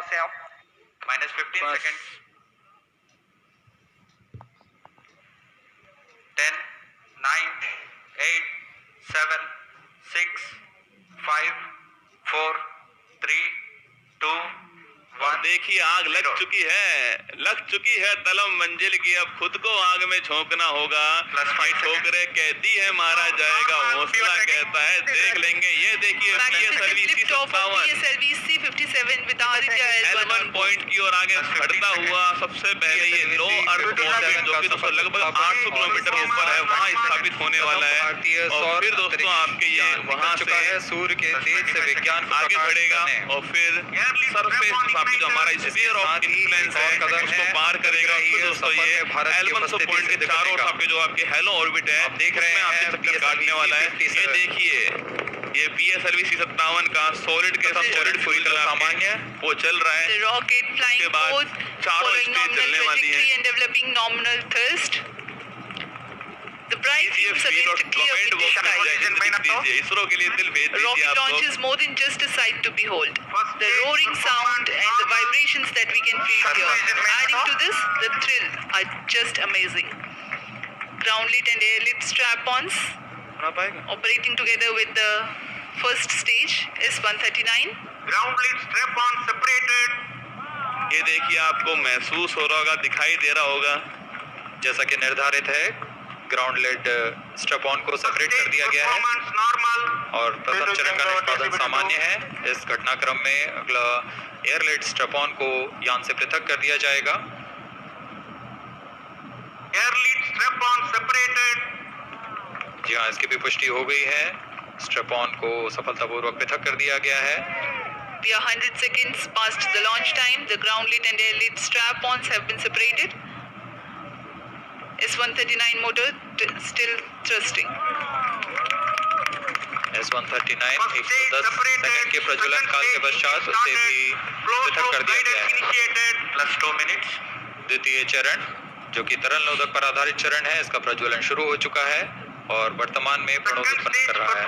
से आप -15 सेकेंड। 10, 9, 8, 7, 6, 5, 4, 3, 2, 1। देखिए आग लग चुकी है तलम मंजिल की, अब खुद को आग में झोंकना होगा। ये ठोकरे कहती है मारा जाएगा, हौसला कहता है देख लेंगे। ये देखिए L1 पॉइंट की ओर आगे बढ़ता हुआ सबसे पहले ये लो अर्थ पॉइंट जो कि दोस्तों लगभग 800 किलोमीटर ऊपर है, वहाँ स्थापित होने वाला है। और फिर दोस्तों आपके ये वहाँ से सूर्य के तेज से विज्ञान आगे बढ़ेगा और फिर सरफेस जो हमारा स्फीयर ऑफ इन्फ्लुएंस है उसको पार करेगा। फिर दोस्तों ये L1 पॉइंट के चारों ओर आपके जो आपके हेलो ऑर्बिट है देख रहे हैं आपके चक्कर काटने वाला है। ये देखिए ये PSLV C57 का सॉलिड के साथ सॉलिड पूरी तरह सामान्य वो चल रहा है। रॉकेट फ्लाइंग बाद चारों स्टेज चलने वाली है and developing nominal thrust. The bright fumes against a clear windy sky. ISRO के लिए दिल भेज दीजिए Rocket आप launch is more than just a sight to behold. The roaring sound and the vibrations that we can feel here, adding to this, the thrill are just amazing. Ground-lit and air-lit strap-ons operating together with the first stage S139. Ground-lit strap-on separated. ये देखिए आपको महसूस हो रहा होगा, दिखाई दे रहा होगा जैसा कि निर्धारित है। ग्राउंड लेड स्ट्रैप-ऑन को सेपरेट कर दिया गया है और प्रथम चरण का निष्पादन सामान्य है। इस घटनाक्रम में अगला एयर लेड स्ट्रैप-ऑन को यान से पृथक कर दिया जाएगा। Air lead strap on separated. जी हाँ, इसकी भी पुष्टि हो गई है। स्ट्रैप-ऑन को सफलतापूर्वक पृथक कर दिया गया है। We are 100 seconds past the launch time. The ground-lit and air-lit strap-ons have been separated. S139 motor still thrusting. S139 110 second के प्रज्वलन काल के पश्चात उसे भी पृथक कर दिया गया है। +2 मिनट्स। द्वितीय चरण जो कि तरल नोदक पर आधारित चरण है, इसका प्रज्वलन शुरू हो चुका है और वर्तमान में प्रणोद उत्पन्न कर रहा है।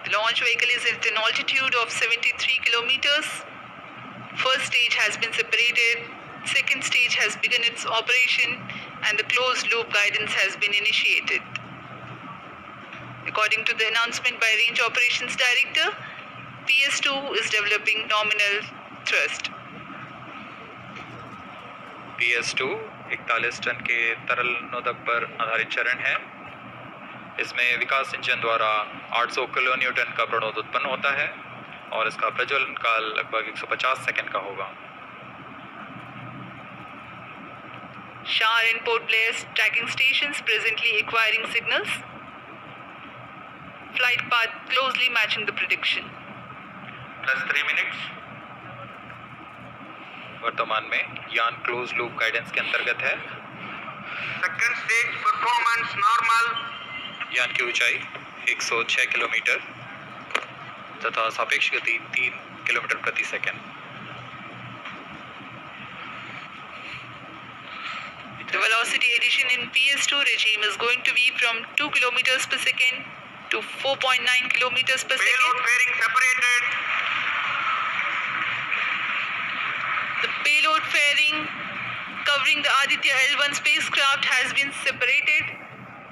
The launch vehicle is at an altitude of 73 kilometers. First stage has been separated. Second stage has begun its operation and the closed loop guidance has been initiated. According to the announcement by Range Operations Director, PS2 is developing nominal thrust. PS2 41 ton के तरल नोदक पर आधारित चरण है। इसमें विकास engine द्वारा 800 kilo Newton का प्रणोद उत्पन्न होता है और इसका प्रज्वलन काल लगभग 150 सेकंड का होगा। Shar and Port Blair tracking stations presently acquiring signals. Flight path closely matching the prediction. +3 minutes. वर्तमान में यान क्लोज लूप गाइडेंस के अंतर्गत है। Second stage performance normal. यान की ऊंचाई 106 किलोमीटर तथा सापेक्ष गति 3 किलोमीटर प्रति second. The velocity addition in PS2 regime is going to be from 2 kilometers per second to 4.9 kilometers per second. Payload fairing separated. The payload fairing covering the Aditya L1 spacecraft has been separated.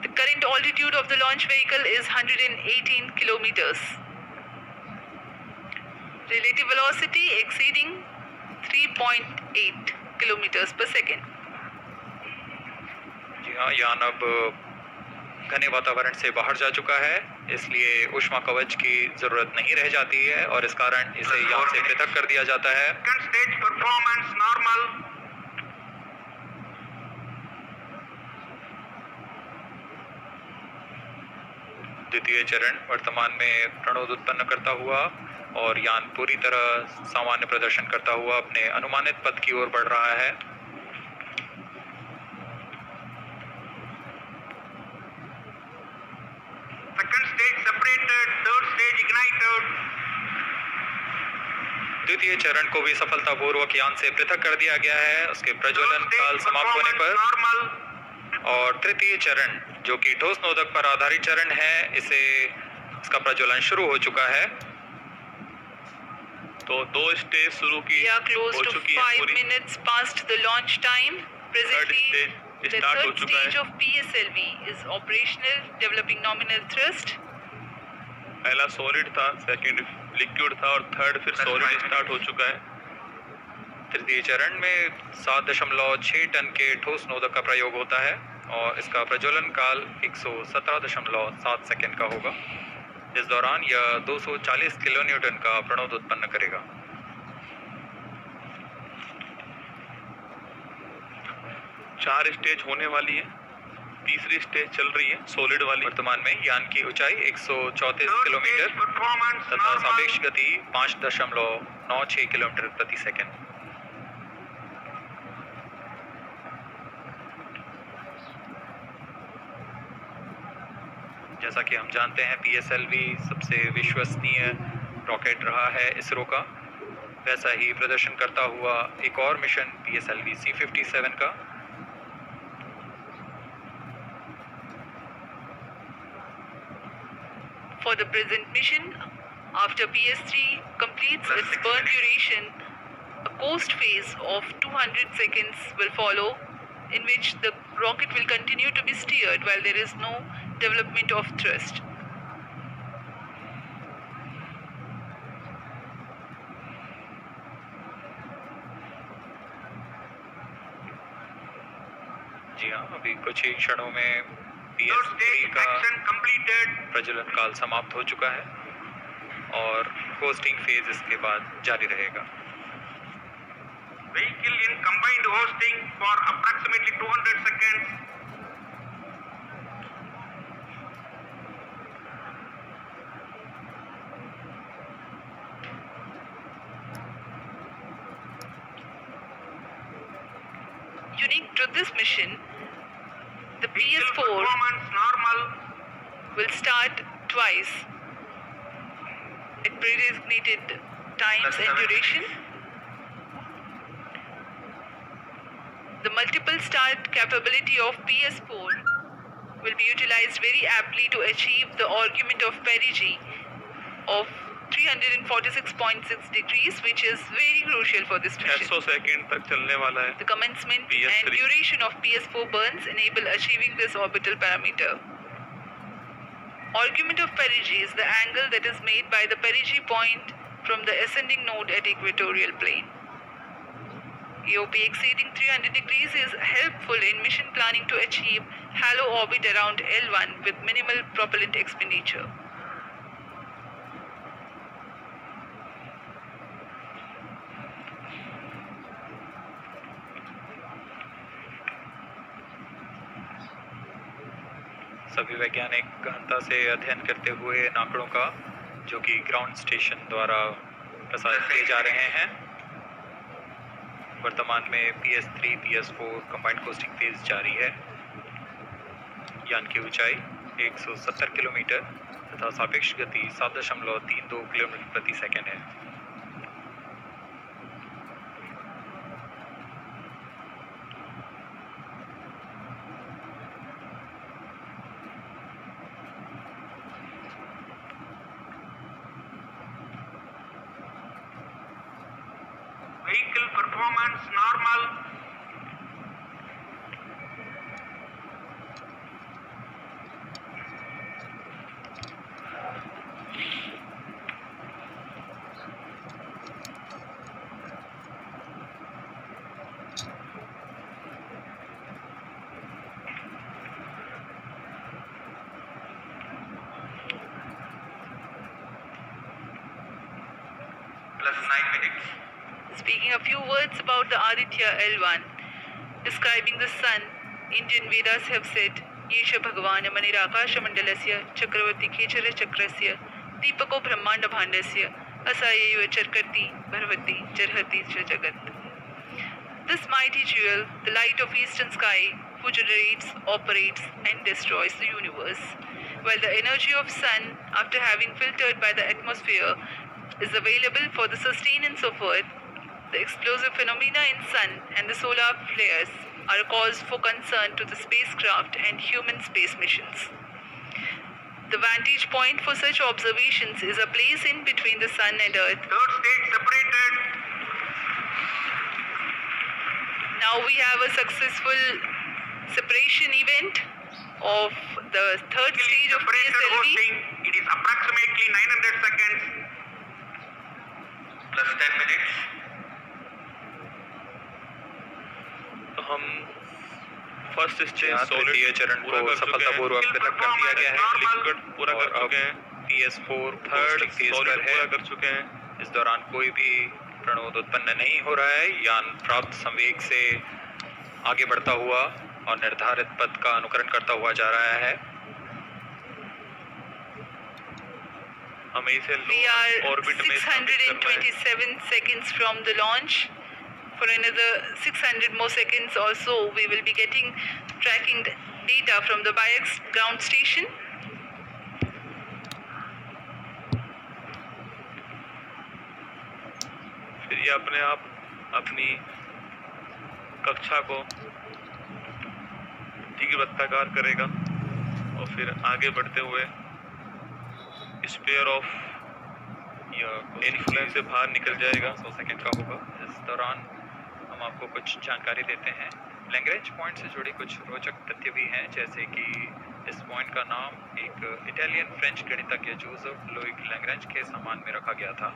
The current altitude of the launch vehicle is 118 kilometers. Relative velocity exceeding 3.8 kilometers per second. जी हाँ, यान अब घने वातावरण से बाहर जा चुका है, इसलिए ऊष्मा कवच की जरूरत नहीं रह जाती है और इस कारण इसे यान से पृथक कर दिया जाता है। Second stage performance normal. द्वितीय चरण वर्तमान में प्रणोद उत्पन्न करता हुआ और यान पूरी तरह सामान्य प्रदर्शन करता हुआ अपने अनुमानित पथ की ओर बढ़ रहा है। Second stage separated, third stage ignited. द्वितीय चरण को भी सफलतापूर्वक यान से पृथक कर दिया गया है उसके प्रज्वलन काल समाप्त होने पर। और तृतीय चरण जो कि ठोस नोदक पर आधारित चरण है, इसका प्रज्वलन शुरू हो चुका है तो 2 स्टेज शुरू की We are close हो to चुकी है 5 पूरी। minutes past the launch time. Presently, stage the start हो third चुका है। stage of PSLV is operational, developing nominal thrust. पहला सॉलिड था, सेकंड लिक्विड था और थर्ड फिर सॉलिड स्टार्ट हो चुका है। तृतीय चरण में 7.6 टन के ठोस नोदक का प्रयोग होता है और इसका प्रज्वलन काल 117.7 सेकंड का होगा, इस दौरान यह 240 किलोन्यूटन का प्रणोद उत्पन्न करेगा। चार स्टेज होने वाली है, तीसरी स्टेज चल रही है सॉलिड वाली। वर्तमान में यान की ऊंचाई 134 Third किलोमीटर stage performance तथा normal. सापेक्ष गति 5.96 किलोमीटर प्रति सेकंड। जैसा कि हम जानते हैं PSLV सबसे विश्वसनीय रॉकेट रहा है इसरो का, वैसा ही प्रदर्शन करता हुआ एक और मिशन PSLV C-57 का। For the present mission, after PS3 completes its burn duration, a coast phase of 200 seconds will follow, in which the rocket will continue to be steered while there is no development of thrust. जी हाँ, अभी कुछ ही क्षणों में Third PS3 stage का action completed. प्रज्वलन काल समाप्त हो चुका है और होस्टिंग फेज इसके बाद जारी रहेगा। Vehicle in combined hosting for approximately 200 seconds. Unique to this mission, the Vehicle PS4 performance normal. will start twice at predesignated times and duration. The multiple start capability of PS4 will be utilized very aptly to achieve the argument of perigee of 346.6 degrees, which is very crucial for this mission. 600 second तक चलने वाला है। The commencement PS3. and duration of PS4 burns enable achieving this orbital parameter. Argument of perigee is the angle that is made by the perigee point from the ascending node at equatorial plane. EOP exceeding 300 degrees is helpful in mission planning to achieve halo orbit around L1 with minimal propellant expenditure. सभी वैज्ञानिक गहनता से अध्ययन करते हुए इन आंकड़ों का, जो कि ग्राउंड स्टेशन द्वारा प्रसारित किए जा रहे हैं। वर्तमान में PS3 PS4 combined costing phase जारी है। यान की ऊंचाई 170 किलोमीटर तथा सापेक्ष गति 7.32 किलोमीटर प्रति सेकंड है। Vehicle performance normal. Plus 9 minutes. Speaking a few words about the Aditya L1, describing the sun, Indian Vedas have said, Yesha Bhagavan Manirakasha Mandalasya Chakravarti Kechara Chakrasya Deepako Brahmanda Bhandasya Asayeva Charkarti Bharvati Charhati Jagat. This mighty jewel, the light of eastern sky, who generates, operates and destroys the universe, while the energy of sun, after having filtered by the atmosphere, is available for the sustenance of earth. The explosive phenomena in sun and the solar flares are a cause for concern to the spacecraft and human space missions. The vantage point for such observations is a place in between the sun and earth, Third stage separate Now we have a successful separation event of the third stage of Separated PSLV. hosting. It is approximately 900 seconds plus 10 minutes. तो हम first stage यहाँ solid तृतीय चरण को सफलतापूर्वक वितरण कर दिया गया है। लिक्विड पूरा कर और अब चुके हैं, PS4 third hoisting phase solid पर है। पूरा कर चुके हैं। इस दौरान कोई भी प्रणोद उत्पन्न नहीं हो रहा है। यान प्राप्त संवेग से आगे बढ़ता हुआ और निर्धारित पथ का अनुकरण करता हुआ जा रहा है। हमें इसे We are ऑर्बिट में स्थापित करना है। 627 seconds from the launch. For another 600 more seconds or so, we will be getting tracking data from the BIAX ground station. फिर ये अपने आप अपनी कक्षा को तीव्रताकार करेगा और फिर आगे बढ़ते हुए स्पेयर ऑफ इन्फ्लुएंस से बाहर निकल जाएगा। 100 सेकंड का होगा। इस दौरान हम आपको कुछ जानकारी देते हैं। लैग्रेंज पॉइंट से जुड़ी कुछ रोचक तथ्य भी हैं, जैसे कि इस पॉइंट का नाम एक इटालियन फ्रेंच गणितज्ञ जोसेफ लुइग लैग्रेंज के सम्मान में रखा गया था।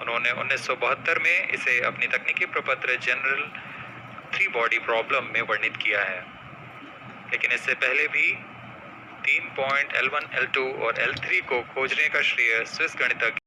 उन्होंने 1972 में इसे अपनी तकनीकी प्रपत्र जनरल 3 बॉडी प्रॉब्लम में वर्णित किया है, लेकिन इससे पहले भी 3 पॉइंट L1, L2 और L3 को खोजने का श्रेय स्विस गणितज्ञ